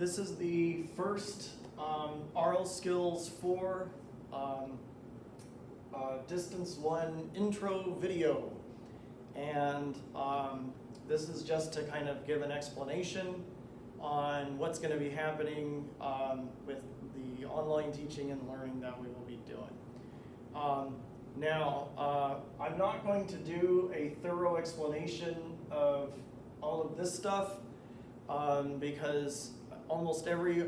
This is the first Aural Skills 4 Distance 1 intro video. And this is just to kind of give an explanation on what's going to be happening with the online teaching and learning that we will be doing. Now, I'm not going to do a thorough explanation of all of this stuff because almost every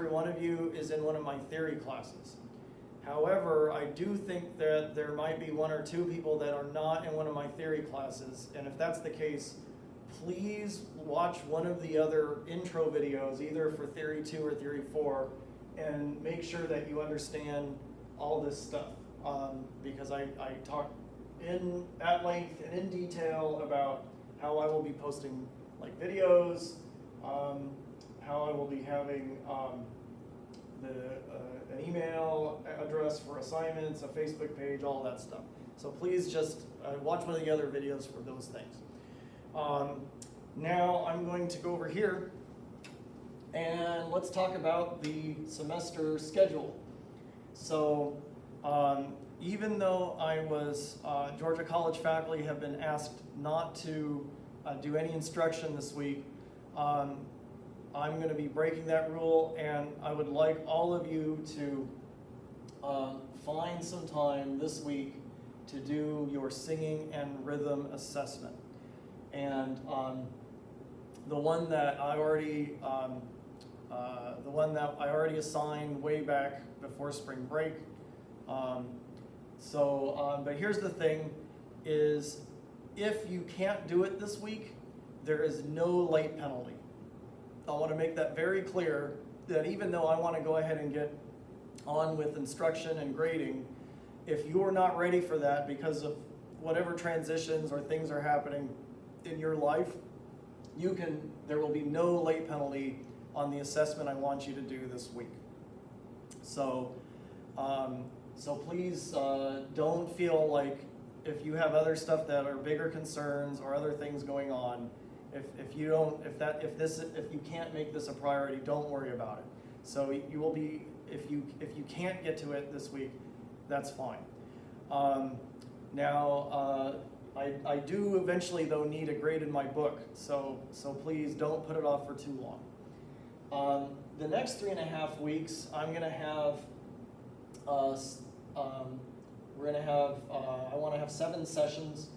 one of you is in one of my theory classes. However, I do think that there might be one or two people that are not in one of my theory classes, and if that's the case, please watch one of the other intro videos, either for Theory 2 or Theory 4, and make sure that you understand all this stuff, because I talk at length and in detail about how I will be posting like videos, how I will be having an email address for assignments, a Facebook page, all that stuff. So please just watch one of the other videos for those things. Now I'm going to go over here and let's talk about the semester schedule. So even though I was Georgia College faculty have been asked not to do any instruction this week, I'm going to be breaking that rule, and I would like all of you to find some time this week to do your singing and rhythm assessment. And the one that I already assigned way back before spring break. But here's the thing: is if you can't do it this week, there is no late penalty. I want to make that very clear that even though I want to go ahead and get on with instruction and grading, if you're not ready for that because of whatever transitions or things are happening in your life, there will be no late penalty on the assessment I want you to do this week. So please don't feel like if you have other stuff that are bigger concerns or other things going on, if you can't make this a priority, don't worry about it. So you will be, if you can't get to it this week, that's fine. I do eventually though need a grade in my book, so please don't put it off for too long. The next 3.5 weeks, I'm gonna have I want to have 7 sessions,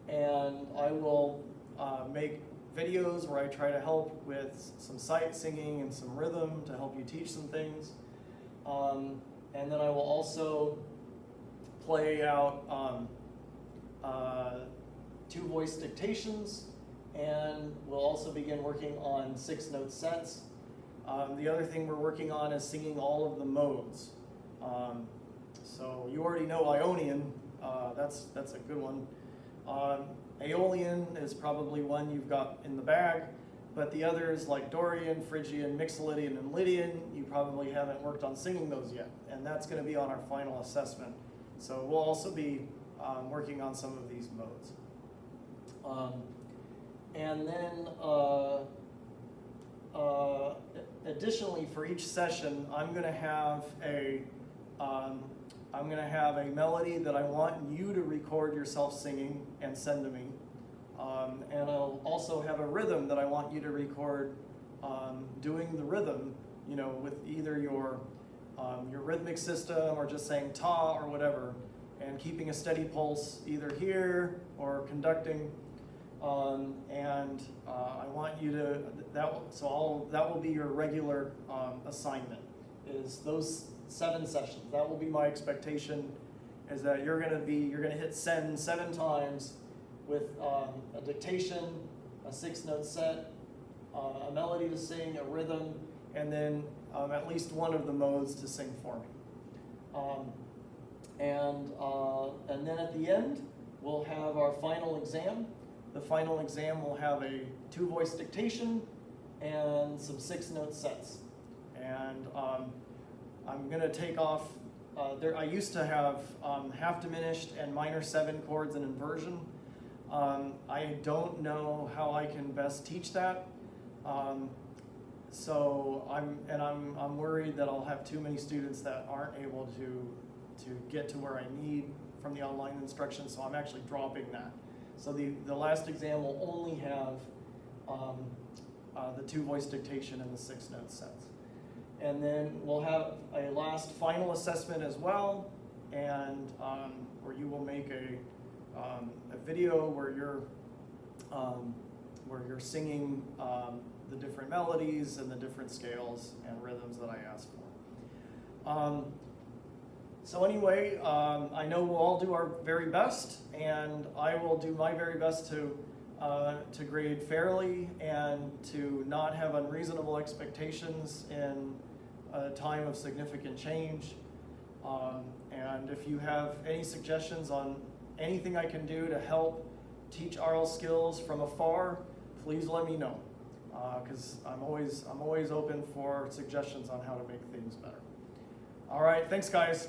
and I will make videos where I try to help with some sight singing and some rhythm to help you teach some things. And then I will also play out 2 voice dictations, and we'll also begin working on 6-note sets. The other thing we're working on is singing all of the modes. So you already know Ionian, that's a good one. Aeolian is probably one you've got in the bag, but the others like Dorian, Phrygian, Mixolydian, and Lydian, you probably haven't worked on singing those yet, and that's going to be on our final assessment. So we'll also be working on some of these modes. And then additionally, for each session, I'm going to have a melody that I want you to record yourself singing and send to me. And I'll also have a rhythm that I want you to record doing the rhythm, with either your rhythmic system or just saying ta or whatever, and keeping a steady pulse either here or conducting. I want you to, that will be your regular assignment, is those 7 sessions. That will be my expectation, is that you're going to hit send 7 times with a dictation, a 6-note set, a melody to sing, a rhythm, and then at least one of the modes to sing for me. And then at the end, we'll have our final exam. The final exam will have a 2-voice dictation and some 6-note sets. And I'm going to take off, I used to have half diminished and minor 7 chords and inversion. I don't know how I can best teach that. So I'm worried that I'll have too many students that aren't able to get to where I need from the online instruction, so I'm actually dropping that. So the last exam will only have the 2 voice dictation and the 6 note sets. And then we'll have a last final assessment as well, and where you will make a video where you're singing the different melodies and the different scales and rhythms that I asked for. So anyway, I know we'll all do our very best, and I will do my very best to grade fairly and to not have unreasonable expectations in a time of significant change. And if you have any suggestions on anything I can do to help teach Aural skills from afar, please let me know, because I'm always open for suggestions on how to make things better. All right, thanks guys.